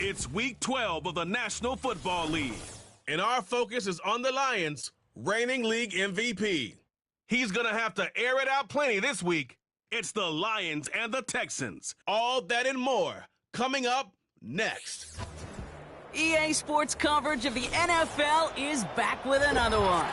It's Week 12 of the National Football League, and our focus is on the Lions, reigning league MVP. He's going to have to air it out plenty this week. It's the Lions and the Texans. All that and more coming up next. EA Sports coverage of the NFL is back with another one.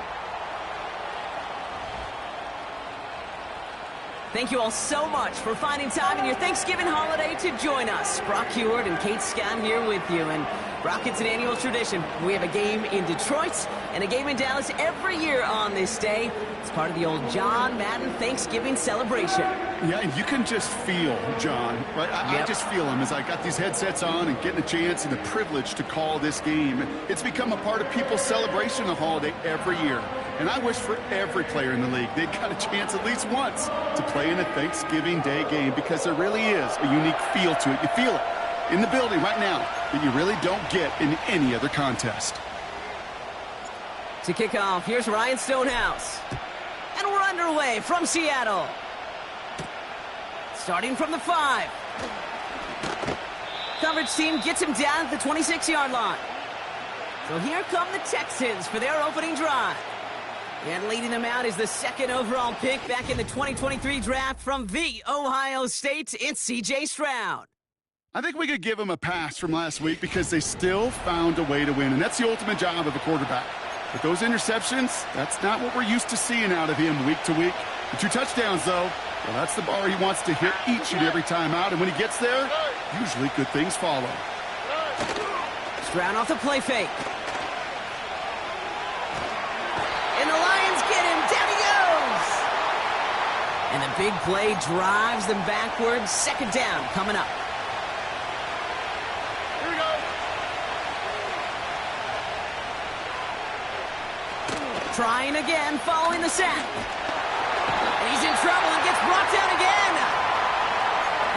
Thank you all so much for finding time in your Thanksgiving holiday to join us. Brock Heward and Kate Scott here with you. And Brock, it's an annual tradition. We have a game in Detroit and a game in Dallas every year on this day. It's part of the old John Madden Thanksgiving celebration. Yeah, and you can just feel John, right? I just feel him as I got these headsets on and getting a chance and the privilege to call this game. It's become a part of people's celebration of the holiday every year. And I wish for every player in the league they'd got a chance at least once to play in a Thanksgiving Day game, because there really is a unique feel to it. You feel it in the building right now that you really don't get in any other contest. To kick off, here's Ryan Stonehouse. And we're underway from Seattle. Starting from the 5. Coverage team gets him down at the 26-yard line. So here come the Texans for their opening drive. And leading them out is the second overall pick back in the 2023 draft from the Ohio State. It's C.J. Stroud. I think we could give them a pass from last week because they still found a way to win, and that's the ultimate job of a quarterback. But those interceptions, that's not what we're used to seeing out of him week to week. The 2 touchdowns, though, well, that's the bar he wants to hit each and every time out, and when he gets there, usually good things follow. Stroud off the play fake. And the Lions get him. Down he goes. And the big play drives them backwards. Second down coming up. Here we go. Trying again following the sack. And he's in trouble and gets brought down again.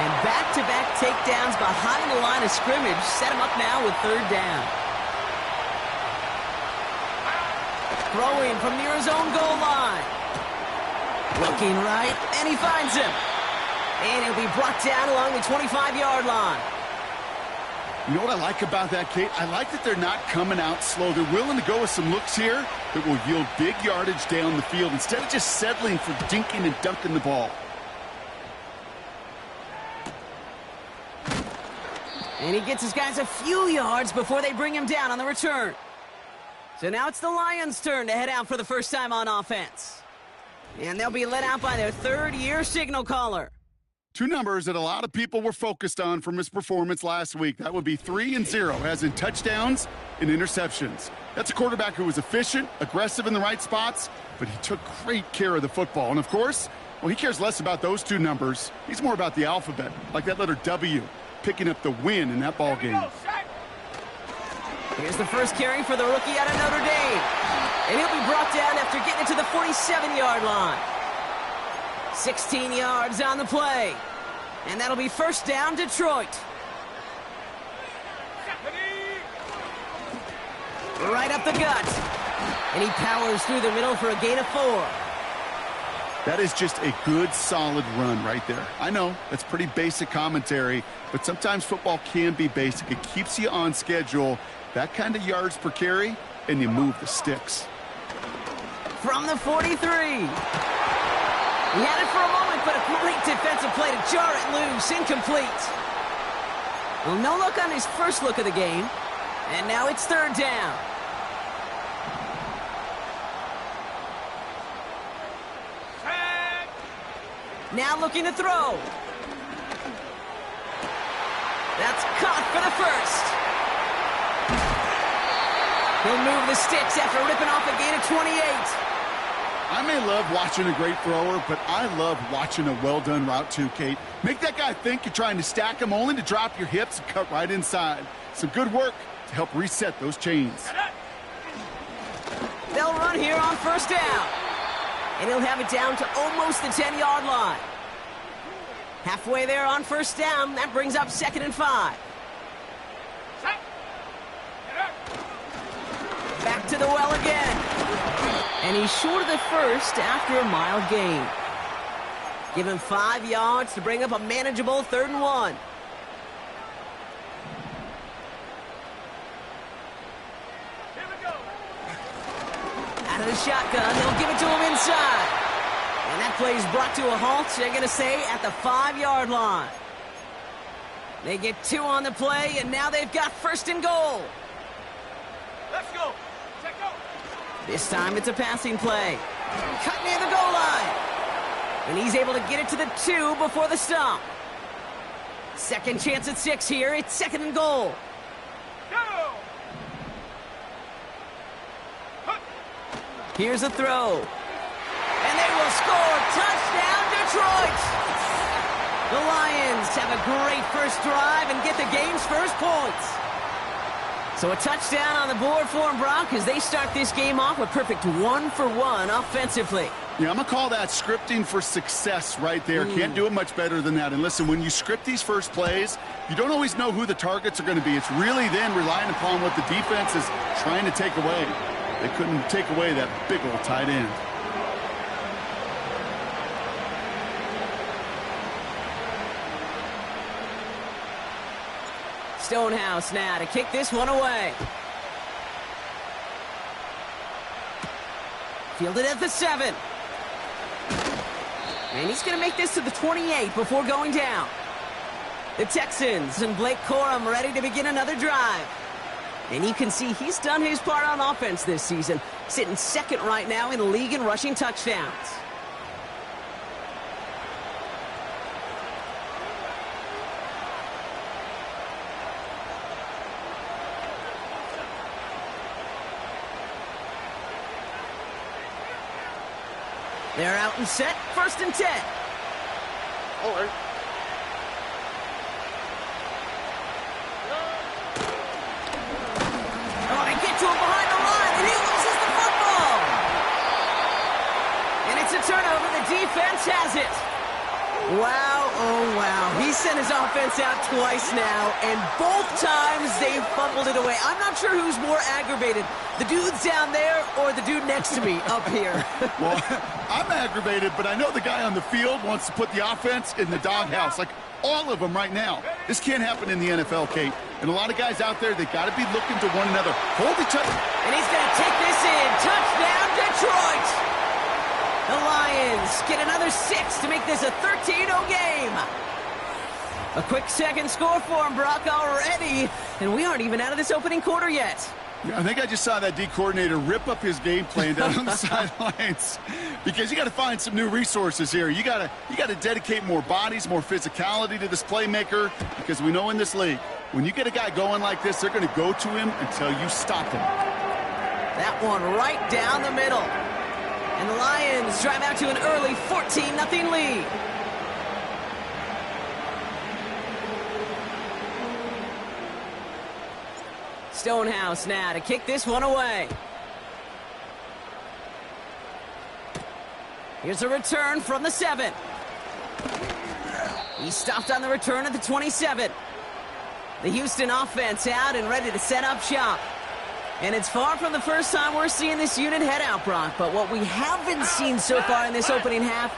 And back-to-back takedowns behind the line of scrimmage set him up now with third down. Throwing from near his own goal line. Looking right, and he finds him. And he'll be brought down along the 25-yard line. You know what I like about that, Kate? I like that they're not coming out slow. They're willing to go with some looks here that will yield big yardage down the field instead of just settling for dinking and dunking the ball. And he gets his guys a few yards before they bring him down on the return. So now it's the Lions' turn to head out for the first time on offense. And they'll be led out by their third-year signal caller. 2 numbers that a lot of people were focused on from his performance last week. That would be 3 and 0, as in touchdowns and interceptions. That's a quarterback who was efficient, aggressive in the right spots, but he took great care of the football. And, of course, well, he cares less about those 2 numbers. He's more about the alphabet, like that letter W, picking up the win in that ball game. Here's the first carry for the rookie out of Notre Dame. And he'll be brought down after getting it to the 47-yard line. 16 yards on the play. And that'll be first down, Detroit. Right up the gut. And he powers through the middle for a gain of 4. That is just a good, solid run right there. I know, that's pretty basic commentary, but sometimes football can be basic. It keeps you on schedule. That kind of yards per carry, and you move the sticks. From the 43. He had it for a moment, but a great defensive play to jar it loose. Incomplete. Well, no look on his first look of the game. And now it's third down. Now looking to throw. That's caught for the first. He'll move the sticks after ripping off a gain of 28. I may love watching a great thrower, but I love watching a well-done route too, Kate. Make that guy think you're trying to stack him only to drop your hips and cut right inside. Some good work to help reset those chains. They'll run here on first down. And he'll have it down to almost the 10-yard line. Halfway there on first down. That brings up 2nd and 5. Back to the well again. And he's short of the first after a mild gain. Give him 5 yards to bring up a manageable 3rd and 1. of the shotgun. They'll give it to him inside. And that play is brought to a halt, they're going to say, at the 5-yard line. They get 2 on the play, and now they've got first and goal. Let's go. Check go. This time it's a passing play. Cut near the goal line. And he's able to get it to the 2 before the stop. Second chance at 6 here. It's second and goal. Go. Here's a throw. And they will score. Touchdown, Detroit. The Lions have a great first drive and get the game's first points. So a touchdown on the board for them, Brock, as they start this game off with perfect 1-for-1 offensively. Yeah, I'm going to call that scripting for success right there. Can't do it much better than that. And listen, when you script these first plays, you don't always know who the targets are going to be. It's really then relying upon what the defense is trying to take away. They couldn't take away that big old tight end. Stonehouse now to kick this one away. Fielded at the 7. And he's going to make this to the 28 before going down. The Texans and Blake Corum ready to begin another drive. And you can see he's done his part on offense this season, sitting second right now in the league in rushing touchdowns. They're out and set, first and 10. All right. Oh, they get to him behind the line, and he loses the football. And it's a turnover. The defense has it. Wow, oh wow. He sent his offense out twice now, and both times they fumbled it away. I'm not sure who's more aggravated, the dudes down there or the dude next to me up here. Well, I'm aggravated, but I know the guy on the field wants to put the offense in the doghouse, like all of them right now. This can't happen in the NFL, Kate. And a lot of guys out there, they got to be looking to one another. Hold each other. And he's going to take this in. Touchdown, Detroit. The Lions get another 6 to make this a 13-0 game. A quick second score for him, Brock, already. And we aren't even out of this opening quarter yet. Yeah, I think I just saw that D coordinator rip up his game plan down on the sidelines, because you got to find some new resources here. You got to dedicate more bodies, more physicality to this playmaker, because we know in this league, when you get a guy going like this, they're going to go to him until you stop him. That one right down the middle. And the Lions drive out to an early 14-0 lead. Stonehouse now to kick this one away. Here's a return from the 7. He stopped on the return at the 27. The Houston offense out and ready to set up shop. And it's far from the first time we're seeing this unit head out, Brock. But what we haven't seen so far in this opening half,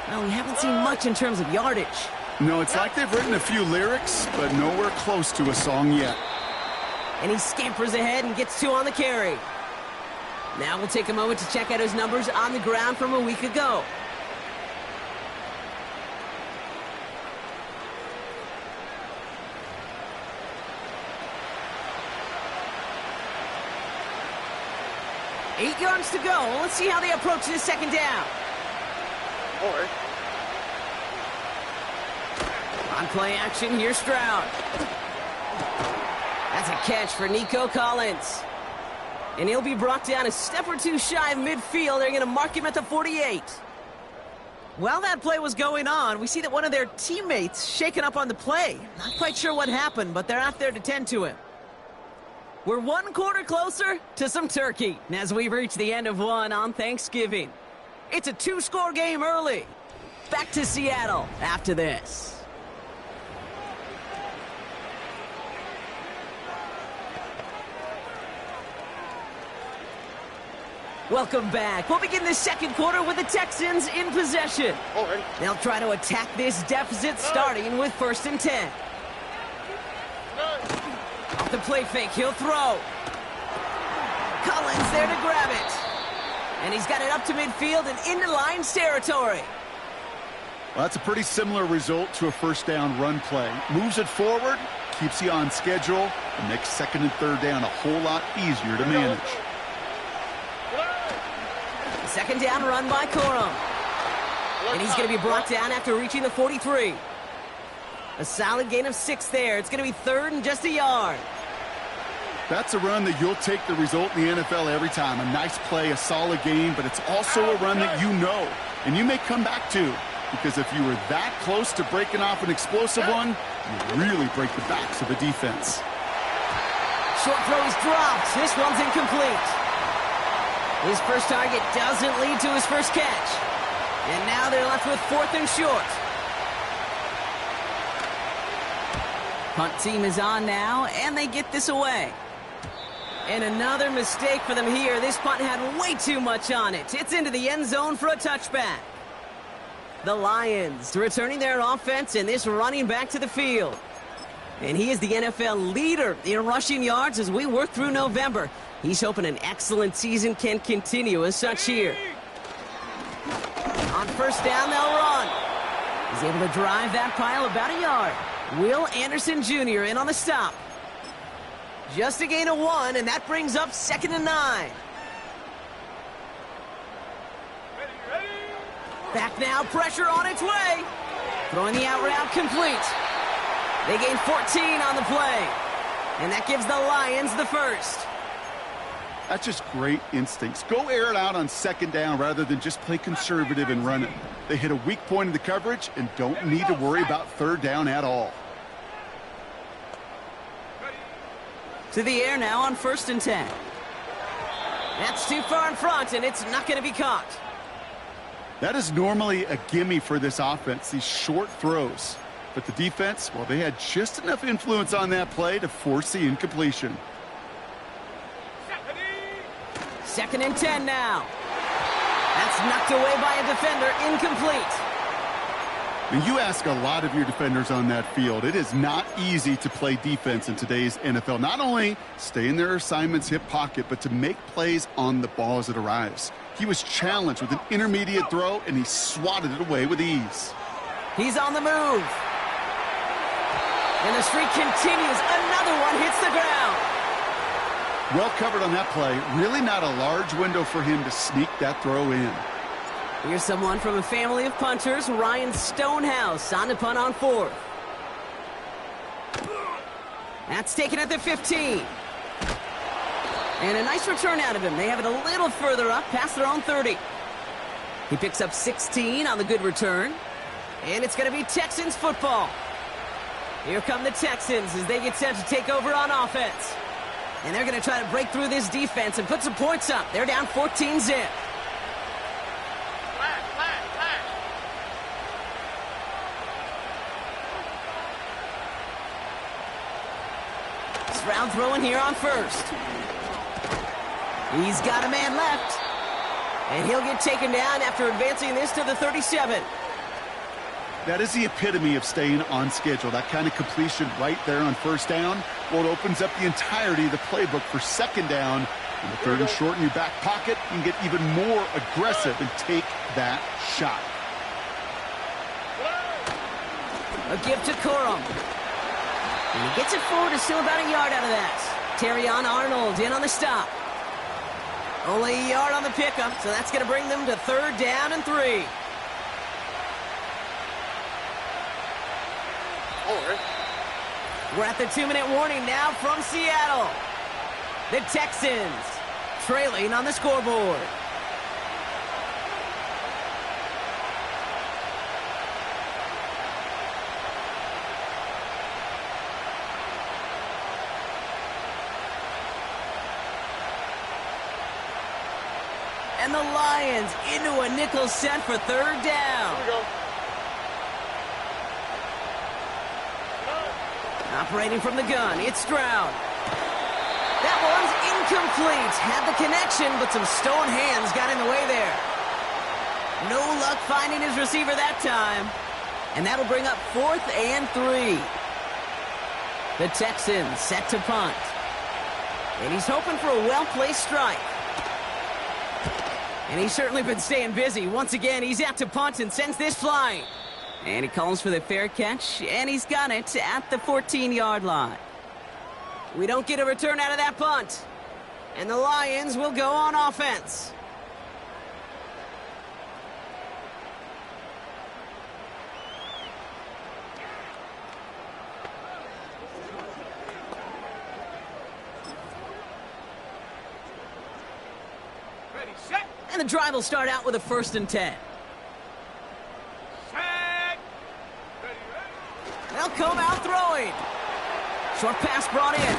well, we haven't seen much in terms of yardage. No, it's like they've written a few lyrics, but nowhere close to a song yet. And he scampers ahead and gets 2 on the carry. Now we'll take a moment to check out his numbers on the ground from a week ago. Eight yards to go. Let's see how they approach this second down. All right. On play action, here's Stroud. That's a catch for Nico Collins. And he'll be brought down a step or 2 shy of midfield. They're going to mark him at the 48. While that play was going on, we see that one of their teammates shaken up on the play. Not quite sure what happened, but they're out there to tend to him. We're 1 quarter closer to some turkey as we reach the end of one on Thanksgiving. It's a 2-score game early. Back to Seattle after this. Welcome back. We'll begin the second quarter with the Texans in possession. All right. They'll try to attack this deficit starting with first and 10. The play fake, he'll throw. Collins there to grab it. And he's got it up to midfield and into Lions territory. Well, that's a pretty similar result to a first down run play. Moves it forward, keeps you on schedule, and makes second and third down a whole lot easier to manage. Second down run by Corum. And he's going to be brought down after reaching the 43. A solid gain of 6 there. It's going to be third and just a yard. That's a run that you'll take the result in the NFL every time. A nice play, a solid game, but it's also a run that you know, and you may come back to. Because if you were that close to breaking off an explosive one, you really break the backs of the defense. Short throw is dropped. This one's incomplete. His first target doesn't lead to his first catch. And now they're left with 4th and short. Punt team is on now, and they get this away. And another mistake for them here. This punt had way too much on it. It's into the end zone for a touchback. The Lions returning their offense and this running back to the field. And he is the NFL leader in rushing yards as we work through November. He's hoping an excellent season can continue as such here. On first down, they'll run. He's able to drive that pile about a yard. Will Anderson Jr. in on the stop. Just a gain of 1, and that brings up 2nd and 9. Back now, pressure on its way. Throwing the out route complete. They gain 14 on the play. And that gives the Lions the first. That's just great instincts. Go air it out on second down rather than just play conservative and run it. They hit a weak point in the coverage and don't need to worry about third down at all. To the air now on 1st and 10. That's too far in front, and it's not going to be caught. That is normally a gimme for this offense, these short throws. But the defense, well, they had just enough influence on that play to force the incompletion. 2nd and 10 now. That's knocked away by a defender, incomplete. When you ask a lot of your defenders on that field, it is not easy to play defense in today's NFL. Not only stay in their assignment's hip pocket, but to make plays on the ball as it arrives. He was challenged with an intermediate throw, and he swatted it away with ease. He's on the move. And the streak continues. Another one hits the ground. Well covered on that play. Really not a large window for him to sneak that throw in. Here's someone from a family of punters, Ryan Stonehouse, on the punt on 4th. That's taken at the 15. And a nice return out of him. They have it a little further up, past their own 30. He picks up 16 on the good return. And it's going to be Texans football. Here come the Texans as they get set to take over on offense. And they're going to try to break through this defense and put some points up. They're down 14-zip. Stroud throwing here on 1st. He's got a man left. And he'll get taken down after advancing this to the 37. That is the epitome of staying on schedule. That kind of completion right there on first down. Well, it opens up the entirety of the playbook for second down. In the 3rd and short in your back pocket, you can get even more aggressive and take that shot. A give to Corum. And he gets it forward to still about a yard out of that. Terrion Arnold in on the stop. Only a yard on the pickup, so that's going to bring them to 3rd down and 3. We're at the 2-minute warning now from Seattle. The Texans trailing on the scoreboard. And the Lions into a nickel set for 3rd down. Here we go. Operating from the gun, it's Stroud. That one's incomplete. Had the connection, but some stone hands got in the way there. No luck finding his receiver that time. And that'll bring up 4th and 3. The Texans set to punt. And he's hoping for a well-placed strike. And he's certainly been staying busy. Once again, he's out to punt and sends this flying. And he calls for the fair catch, and he's got it at the 14-yard line. We don't get a return out of that punt. And the Lions will go on offense. Ready, set. And the drive will start out with a 1st and 10. Set. They'll come out throwing. Short pass brought in.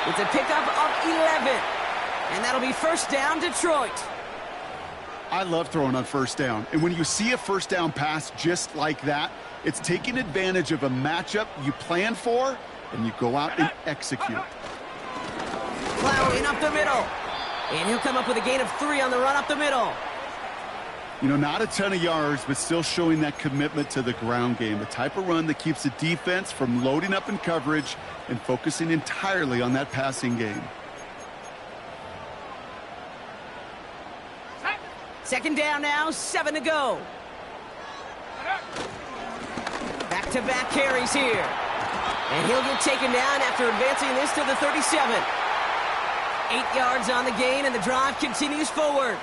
It's a pickup of 11. And that'll be 1st down, Detroit. I love throwing on 1st down. And when you see a 1st down pass just like that, it's taking advantage of a matchup you plan for, and you go out and execute. Plowing up the middle. And he'll come up with a gain of 3 on the run up the middle. You know, not a ton of yards, but still showing that commitment to the ground game. The type of run that keeps the defense from loading up in coverage and focusing entirely on that passing game. 2nd down now, 7 to go. Back-to-back carries here. And he'll get taken down after advancing this to the 37. 8 yards on the gain, and the drive continues forward.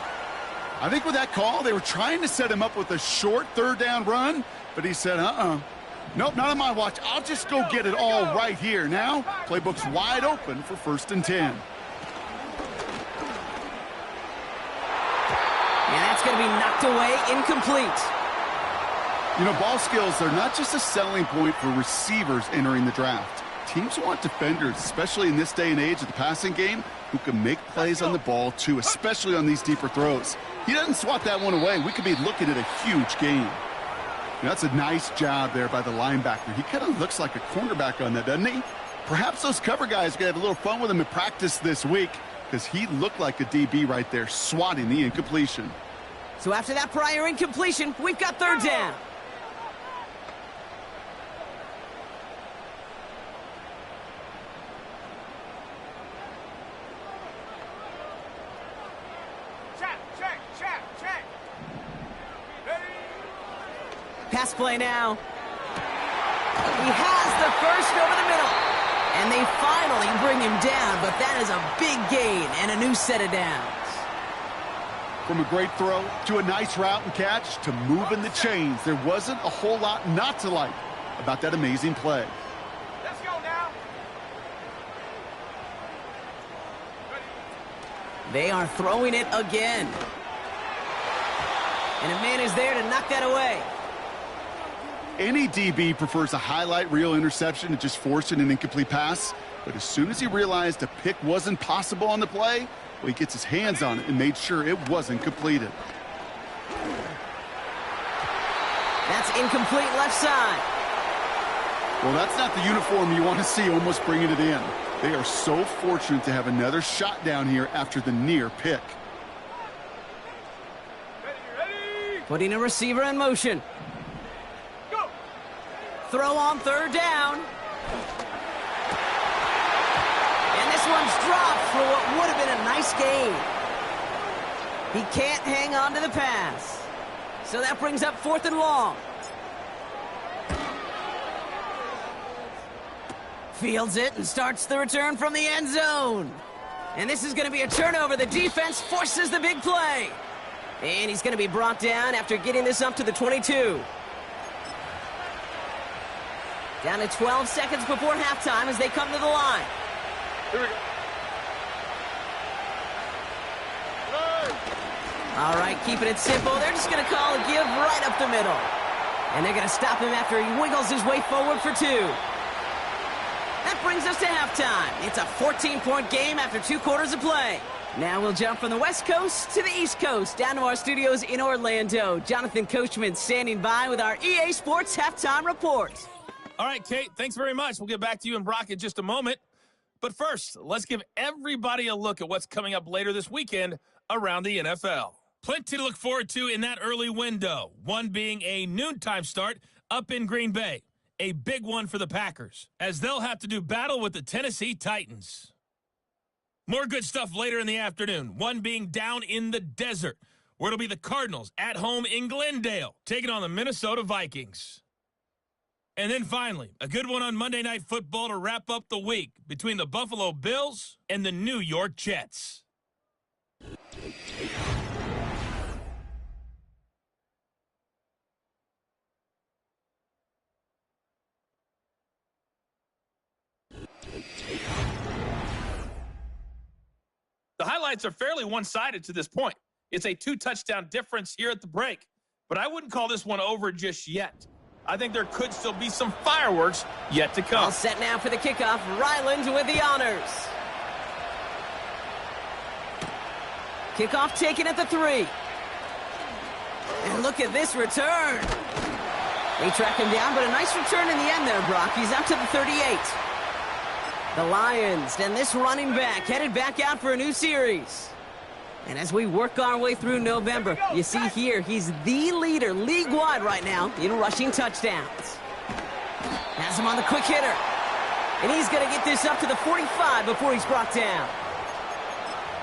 I think with that call, they were trying to set him up with a short 3rd down run, but he said, nope, not on my watch. I'll just go get it all right here. Now, playbook's wide open for 1st and 10. And that's going to be knocked away, incomplete. You know, ball skills are not just a selling point for receivers entering the draft. Teams want defenders, especially in this day and age of the passing game, who can make plays on the ball, too, especially on these deeper throws. He doesn't swat that one away. We could be looking at a huge game. That's a nice job there by the linebacker. He kind of looks like a cornerback on that, doesn't he? Perhaps those cover guys are going to have a little fun with him in practice this week, because he looked like a DB right there, swatting the incompletion. So after that prior incompletion, we've got 3rd down. Check. Pass play now. He has the 1st over the middle. And they finally bring him down, but that is a big gain and a new set of downs. From a great throw to a nice route and catch to moving the chains, there wasn't a whole lot not to like about that amazing play. Let's go now. They are throwing it again. And a man is there to knock that away. Any DB prefers a highlight reel interception to just forcing an incomplete pass. But as soon as he realized a pick wasn't possible on the play, well, he gets his hands on it and made sure it wasn't completed. That's incomplete left side. Well, that's not the uniform you want to see almost bringing it in. They are so fortunate to have another shot down here after the near pick. Ready. Putting a receiver in motion. Go. Throw on 3rd down. And this one's dropped for what would have been a nice gain. He can't hang on to the pass. So that brings up 4th and long. Fields it and starts the return from the end zone. And this is going to be a turnover. The defense forces the big play. And he's going to be brought down after getting this up to the 22. Down to 12 seconds before halftime as they come to the line. Here we go. All right, keeping it simple. They're just going to call a give right up the middle. And they're going to stop him after he wiggles his way forward for 2. That brings us to halftime. It's a 14-point game after 2 quarters of play. Now we'll jump from the West Coast to the East Coast, down to our studios in Orlando. Jonathan Coachman standing by with our EA Sports Halftime Report. All right, Kate, thanks very much. We'll get back to you and Brock in just a moment. But first, let's give everybody a look at what's coming up later this weekend around the NFL. Plenty to look forward to in that early window, one being a noontime start up in Green Bay. A big one for the Packers, as they'll have to do battle with the Tennessee Titans. More good stuff later in the afternoon, one being down in the desert. where it'll be the Cardinals at home in Glendale, taking on the Minnesota Vikings. And then finally, a good one on Monday Night Football to wrap up the week between the Buffalo Bills and the New York Jets. The highlights are fairly one-sided to this point. It's a 2-touchdown difference here at the break, but I wouldn't call this one over just yet. I think there could still be some fireworks yet to come. All set now for the kickoff. Ryland with the honors. Kickoff taken at the 3. And look at this return. They track him down, but a nice return in the end there, Brock. He's out to the 38. The Lions and this running back headed back out for a new series. And as we work our way through November, you see here, he's the leader league-wide right now in rushing touchdowns. Has him on the quick hitter. And he's going to get this up to the 45 before he's brought down.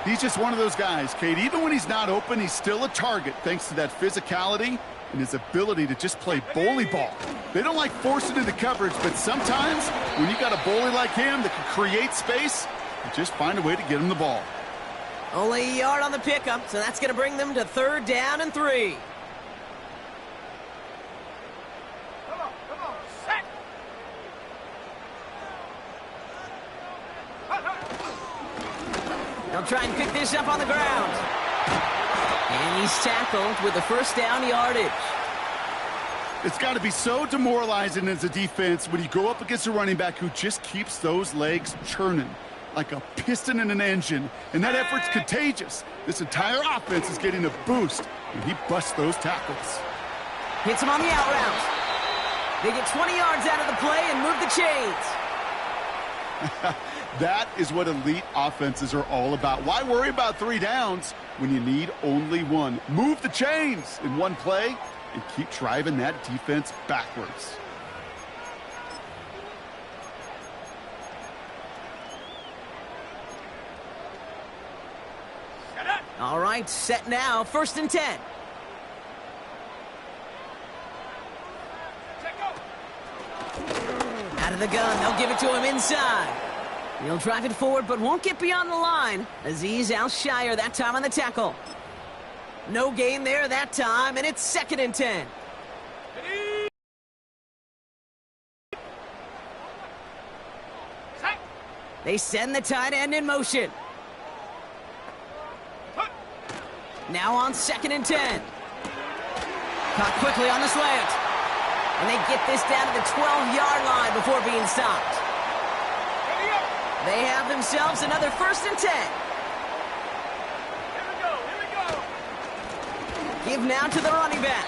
He's just one of those guys, Kate. Even when he's not open, he's still a target thanks to that physicality and his ability to just play bully ball. They don't like forcing into coverage, but sometimes when you got a bully like him that can create space, you just find a way to get him the ball. Only a yard on the pickup, so that's going to bring them to 3rd down and 3. Come on, set! They'll try and pick this up on the ground. And he's tackled with the 1st down yardage. It's got to be so demoralizing as a defense when you go up against a running back who just keeps those legs churning like a piston in an engine, and that effort's contagious. This entire offense is getting a boost, and he busts those tackles. Hits him on the out route. They get 20 yards out of the play and move the chains. That is what elite offenses are all about. Why worry about 3 downs when you need only 1? Move the chains in one play and keep driving that defense backwards. All right, set now, 1st and 10. Out of the gun, they'll give it to him inside. He'll drive it forward, but won't get beyond the line. Aziz Al-Shire that time on the tackle. No gain there that time, and it's 2nd and 10. They send the tight end in motion. Now on 2nd and 10. Caught quickly on the slant. And they get this down to the 12-yard line before being stopped. They have themselves another 1st and 10. Give now to the running back.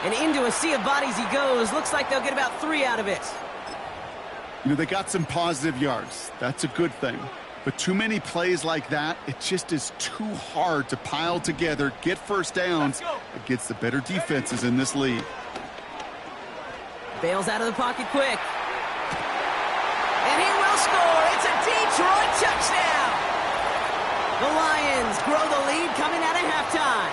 And into a sea of bodies he goes. Looks like they'll get about 3 out of it. You know, they got some positive yards. That's a good thing. But too many plays like that, it just is too hard to pile together, get 1st downs against the better defenses in this league. Bails out of the pocket quick. And he will score. It's a Detroit touchdown. The Lions grow the lead coming out of halftime.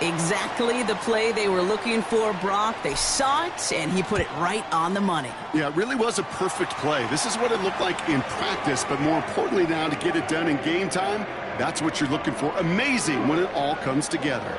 Exactly the play they were looking for, Brock. They saw it, and he put it right on the money. Yeah, it really was a perfect play. This is what it looked like in practice, but more importantly now to get it done in game time, that's what you're looking for. Amazing when it all comes together.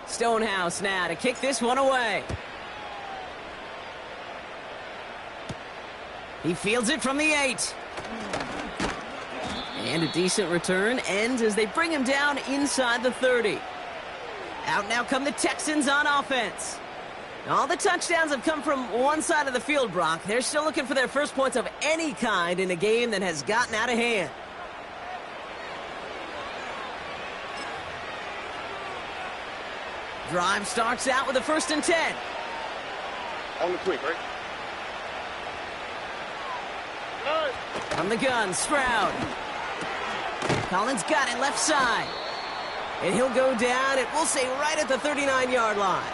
Stonehouse now to kick this one away. He fields it from the 8. And a decent return ends as they bring him down inside the 30. Out now come the Texans on offense. All the touchdowns have come from one side of the field, Brock. They're still looking for their first points of any kind in a game that has gotten out of hand. Drive starts out with a 1st and 10. On the quick, right? From the gun, Stroud. Collins got it left side. And he'll go down, and we'll say right at the 39-yard line.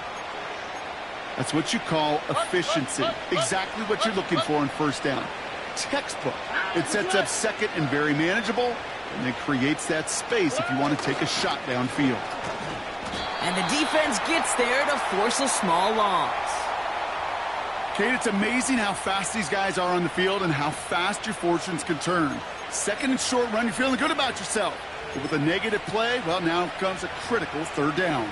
That's what you call efficiency. Exactly what you're looking for in first down. Textbook. It sets up second and very manageable, and it creates that space if you want to take a shot downfield. And the defense gets there to force a small loss. Kate, it's amazing how fast these guys are on the field and how fast your fortunes can turn. Second and short run, you're feeling good about yourself. But with a negative play, well, now comes a critical third down.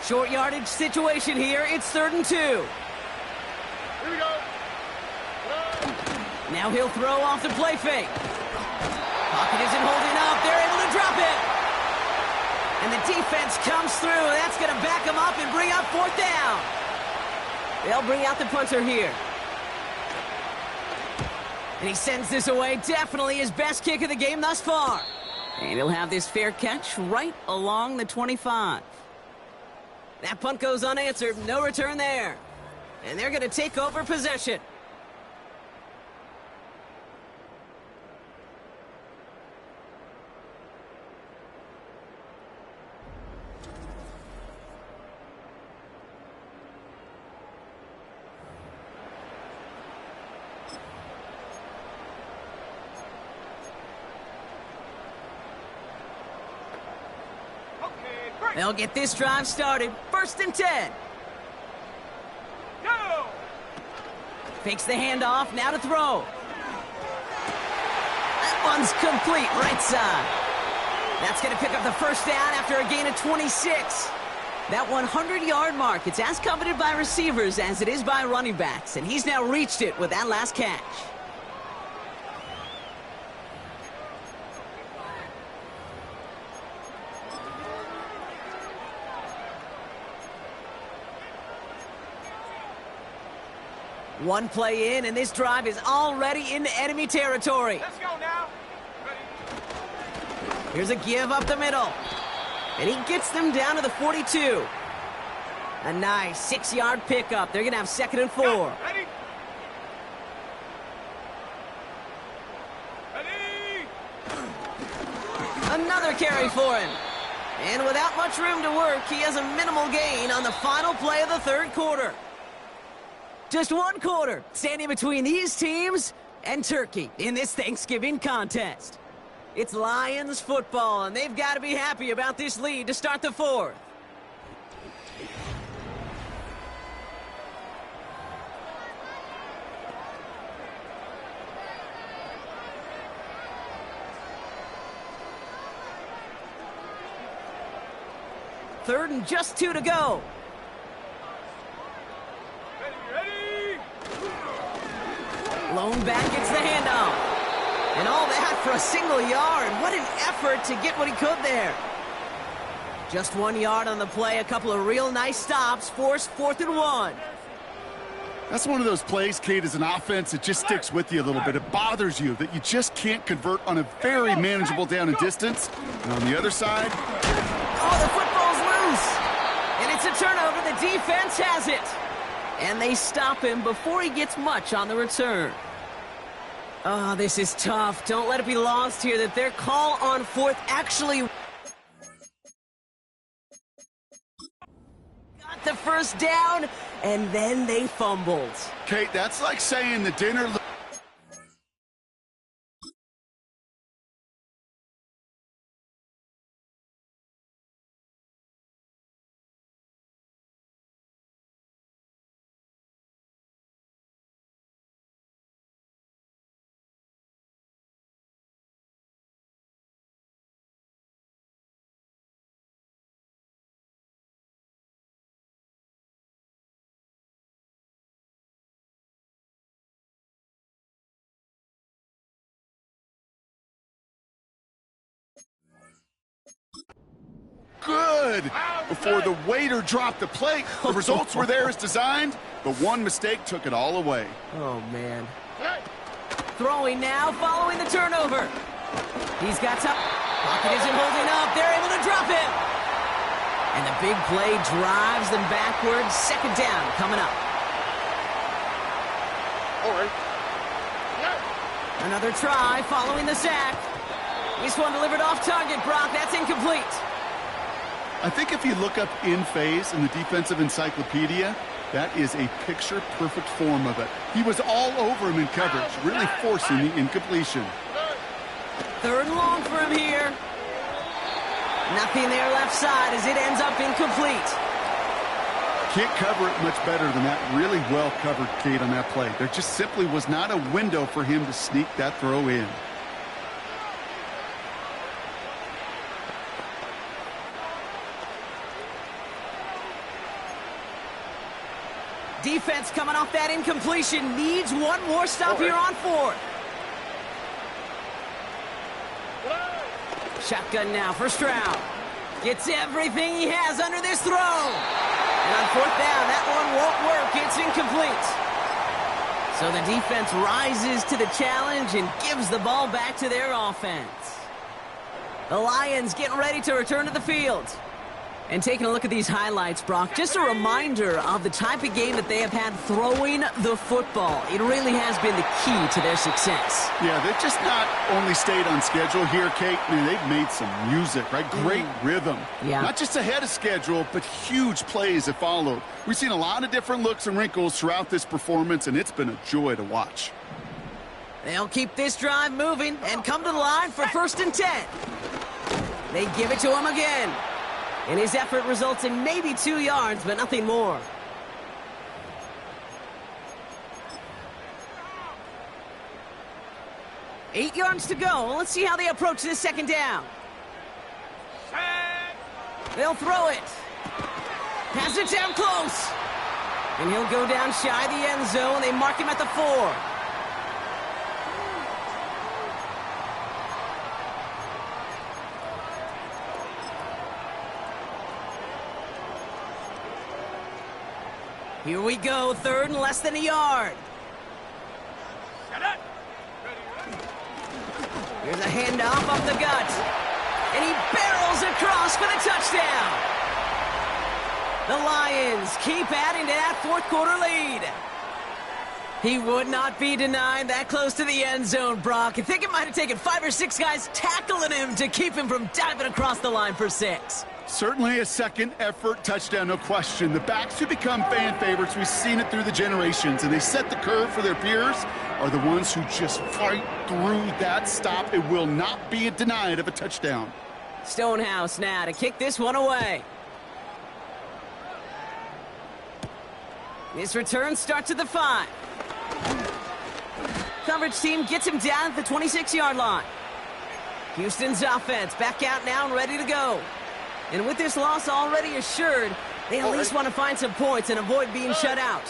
Short yardage situation here. It's 3rd and 2. Here we go. Now he'll throw off the play fake. Pocket isn't holding up. They're able to drop it. And the defense comes through. That's going to back them up and bring up 4th down. They'll bring out the punter here. And he sends this away. Definitely his best kick of the game thus far. And he'll have this fair catch right along the 25. That punt goes unanswered. No return there. And they're going to take over possession. They'll get this drive started. 1st and 10. Go! Fakes the handoff. Now to throw. That one's complete. Right side. That's going to pick up the 1st down after a gain of 26. That 100-yard mark, it's as coveted by receivers as it is by running backs. And he's now reached it with that last catch. One play in, and this drive is already into enemy territory. Let's go now. Ready? Here's a give up the middle. And he gets them down to the 42. A nice 6-yard pickup. They're going to have 2nd and 4. Go. Ready? Ready? Another carry for him. And without much room to work, he has a minimal gain on the final play of the 3rd quarter. Just 1 quarter standing between these teams and Turkey in this Thanksgiving contest. It's Lions football, and they've got to be happy about this lead to start the 4th. Third and just 2 to go. Lone back gets the handoff. And all that for a single yard. What an effort to get what he could there. Just 1 yard on the play. A couple of real nice stops. Force 4th and 1. That's one of those plays, Kate, as an offense, it just sticks with you a little bit. It bothers you that you just can't convert on a very manageable down and distance. And on the other side... Oh, the football's loose. And it's a turnover. The defense has it. And they stop him before he gets much on the return. Oh, this is tough. Don't let it be lost here that their call on 4th actually got the 1st down, and then they fumbled. Kate, that's like saying the dinner... Good. Before the waiter dropped the plate, the results were there as designed, but one mistake took it all away. Oh, man. Throwing now, following the turnover. He's got some... Pocket isn't holding up. They're able to drop it. And the big play drives them backwards. 2nd down coming up. All right. Another try following the sack. This one delivered off target, Brock. That's incomplete. I think if you look up in phase in the defensive encyclopedia, that is a picture-perfect form of it. He was all over him in coverage, really forcing the incompletion. 3rd and long for him here. Nothing there left side as it ends up incomplete. Can't cover it much better than that. Really well covered, Kate, on that play. There just simply was not a window for him to sneak that throw in. Defense coming off that incompletion needs one more stop here on 4th. Shotgun now for Stroud. Gets everything he has under this throw. And on 4th down, that one won't work. It's incomplete. So the defense rises to the challenge and gives the ball back to their offense. The Lions getting ready to return to the field. And taking a look at these highlights, Brock, just a reminder of the type of game that they have had throwing the football. It really has been the key to their success. Yeah, they've just not only stayed on schedule here, Kate. I mean, they've made some music, right? Great rhythm. Yeah. Not just ahead of schedule, but huge plays that followed. We've seen a lot of different looks and wrinkles throughout this performance, and it's been a joy to watch. They'll keep this drive moving and come to the line for 1st and 10. They give it to him again. And his effort results in maybe 2 yards, but nothing more. Eight yards to go. Let's see how they approach this 2nd down. They'll throw it. Pass it down close. And he'll go down shy of the end zone. They mark him at the 4. Here we go, 3rd and less than a yard. Here's a handoff up the gut. And he barrels across for the touchdown. The Lions keep adding to that 4th quarter lead. He would not be denied that close to the end zone, Brock. I think it might have taken 5 or 6 guys tackling him to keep him from diving across the line for 6. Certainly a second effort touchdown, no question. The backs who become fan favorites, we've seen it through the generations, and they set the curve for their peers, are the ones who just fight through that stop. It will not be denied of a touchdown. Stonehouse now to kick this one away. This return starts at the 5. Coverage team gets him down at the 26-yard line. Houston's offense back out now and ready to go. And with this loss already assured, they at least want to find some points and avoid being shut out.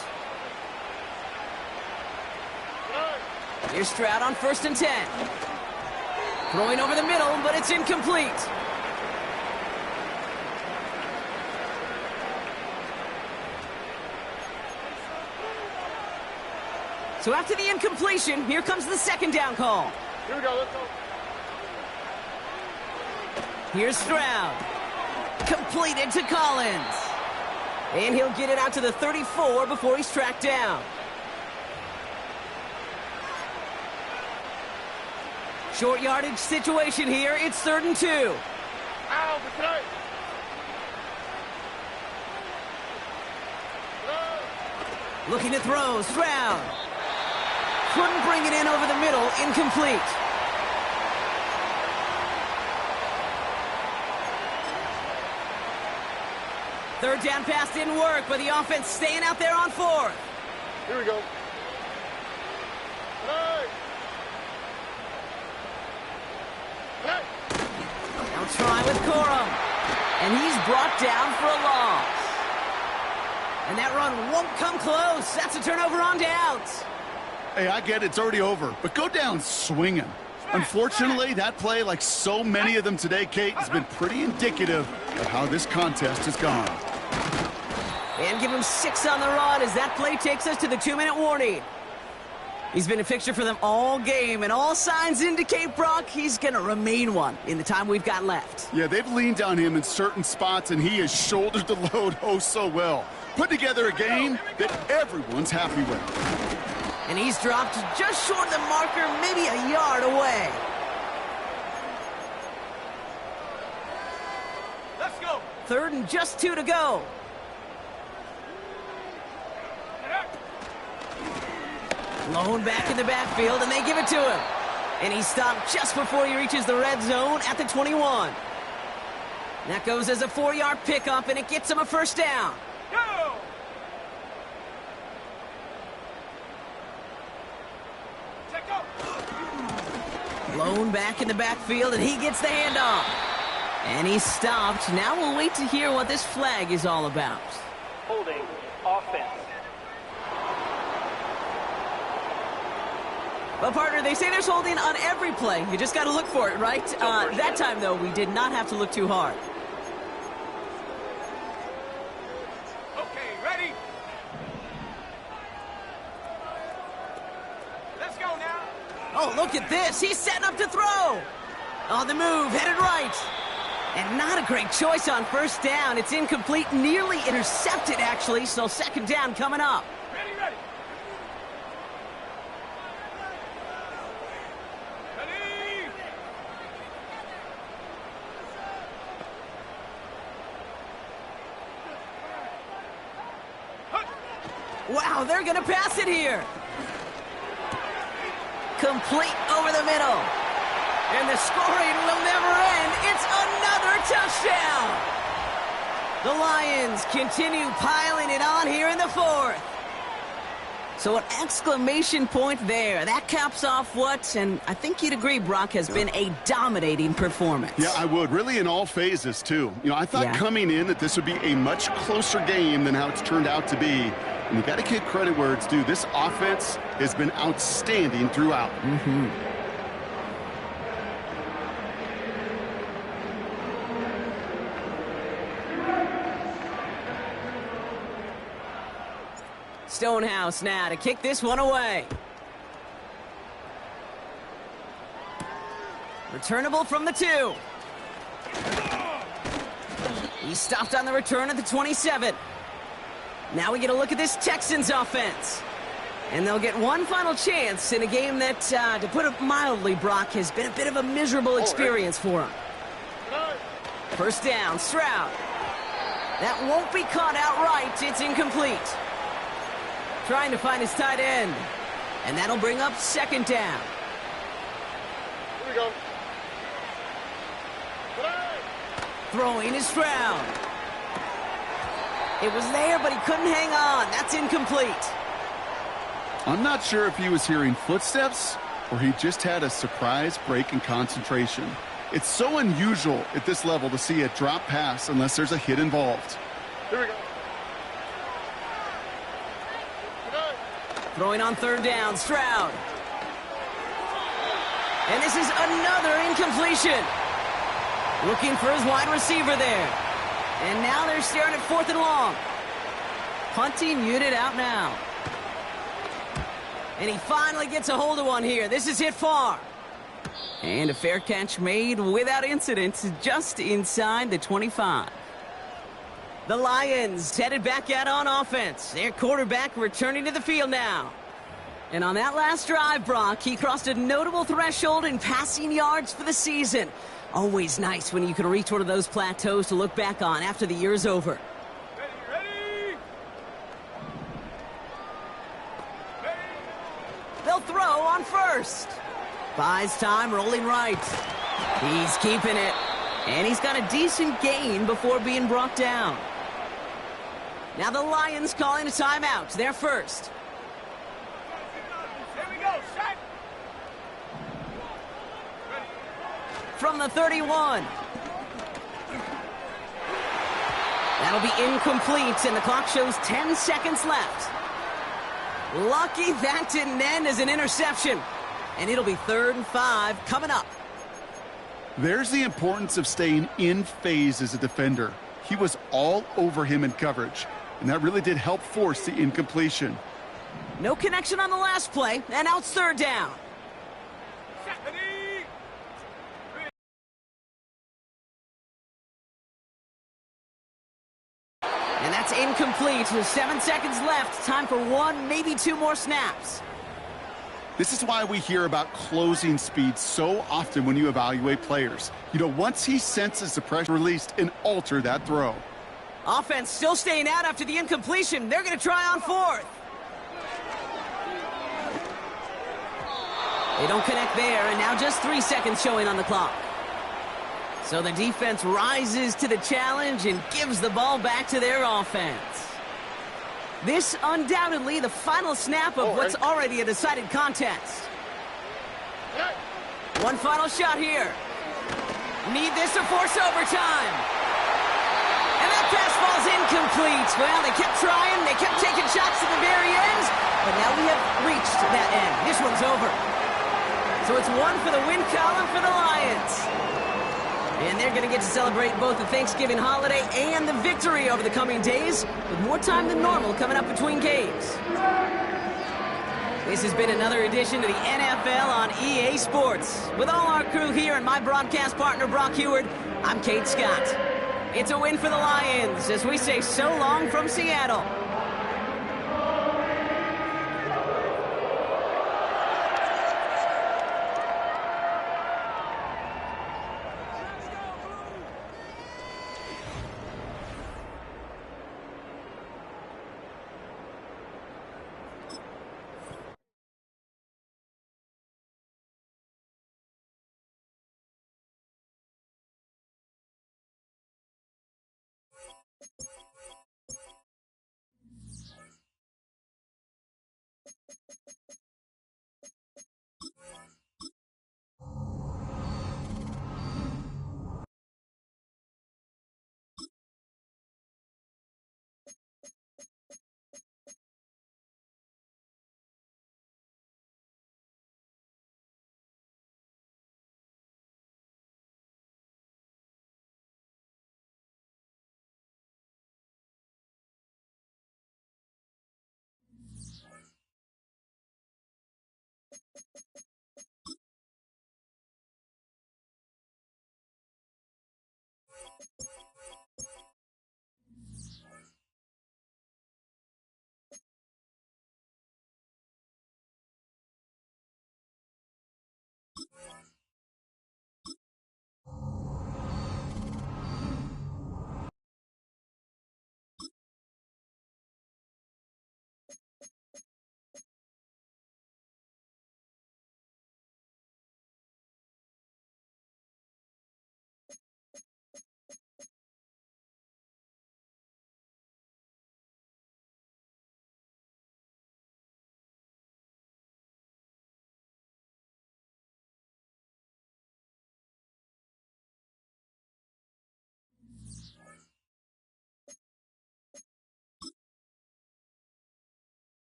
Here's Stroud on 1st and 10. Throwing over the middle, but it's incomplete. So after the incompletion, here comes the 2nd down call. Here we go, let's go. Here's Stroud. Completed to Collins. And he'll get it out to the 34 before he's tracked down. Short yardage situation here. It's 3rd and 2. Ow, but tonight. Looking to throw. Stroud. Couldn't bring it in over the middle. Incomplete. Third down pass didn't work, but the offense staying out there on 4th. Here we go. Now try with Corum. And he's brought down for a loss. And that run won't come close. That's a turnover on downs. Hey, I get it. It's already over. But go down swinging. Unfortunately, that play, like so many of them today, Kate, has been pretty indicative of how this contest has gone. And give him 6 on the run as that play takes us to the 2-minute warning. He's been a fixture for them all game, and all signs indicate, Brock, he's going to remain one in the time we've got left. Yeah, they've leaned on him in certain spots, and he has shouldered the load oh so well. Put together a game that everyone's happy with. And he's dropped just short of the marker, maybe a yard away. Let's go. 3rd and just 2 to go. Lone back in the backfield, and they give it to him. And he stopped just before he reaches the red zone at the 21. That goes as a 4-yard pickup, and it gets him a first down. Go. Check up. Lone back in the backfield, and he gets the handoff. And he stopped. Now we'll wait to hear what this flag is all about. Holding offense. Well, partner, they say there's holding on every play. You just got to look for it, right? That time, though, we did not have to look too hard. Okay, ready? Let's go now. Oh, look at this. He's setting up to throw. On the move, headed right. And not a great choice on first down. It's incomplete, nearly intercepted, actually, so 2nd down coming up. Ready, ready. Ready. Wow, they're going to pass it here. Complete over the middle. And the scoring will never end. It's another touchdown. The Lions continue piling it on here in the 4th. So an exclamation point there. That caps off what, and I think you'd agree, Brock, has been a dominating performance. Yeah, I would. Really in all phases, too. You know, I thought coming in that this would be a much closer game than how it's turned out to be. And you got to give credit where it's due. This offense has been outstanding throughout. Stonehouse now to kick this one away. Returnable from the 2. He stopped on the return at the 27. Now we get a look at this Texans offense. And they'll get one final chance in a game that, to put it mildly, Brock, has been a bit of a miserable experience for him. First down, Stroud. That won't be caught outright. It's incomplete. Trying to find his tight end. And that'll bring up 2nd down. Here we go. Throwing is Stroud. It was there, but he couldn't hang on. That's incomplete. I'm not sure if he was hearing footsteps or he just had a surprise break in concentration. It's so unusual at this level to see a drop pass unless there's a hit involved. Here we go. Throwing on 3rd down, Stroud. And this is another incompletion. Looking for his wide receiver there. And now they're staring at 4th and long. Punting unit out now. And he finally gets a hold of one here. This is hit far. And a fair catch made without incident just inside the 25. The Lions headed back out on offense. Their quarterback returning to the field now. And on that last drive, Brock, he crossed a notable threshold in passing yards for the season. Always nice when you can reach one of those plateaus to look back on after the year's over. Ready. They'll throw on first. Buys time, rolling right. He's keeping it. And he's got a decent gain before being brought down. Now the Lions calling a timeout. They're first. Here we go. Set. From the 31. That'll be incomplete, and the clock shows 10 seconds left. Lucky that didn't end as an interception. And it'll be 3rd and 5 coming up. There's the importance of staying in phase as a defender. He was all over him in coverage, and that really did help force the incompletion. No connection on the last play, and now it's 3rd down. Ready. And that's incomplete with 7 seconds left. Time for 1, maybe 2 more snaps. This is why we hear about closing speed so often when you evaluate players. You know, once he senses the pressure released and alter that throw. Offense still staying out after the incompletion. They're going to try on fourth. They don't connect there, and now just 3 seconds showing on the clock. So the defense rises to the challenge and gives the ball back to their offense. This undoubtedly the final snap of what's already a decided contest. One final shot here. Need this to force overtime. And that pass falls incomplete. Well, they kept trying, they kept taking shots to the very end, but now we have reached that end. This one's over. So it's one for the win column for the Lions. And they're going to get to celebrate both the Thanksgiving holiday and the victory over the coming days, with more time than normal coming up between games. This has been another edition of the NFL on EA Sports. With all our crew here and my broadcast partner, Brock Heward, I'm Kate Scott. It's a win for the Lions as we say so long from Seattle.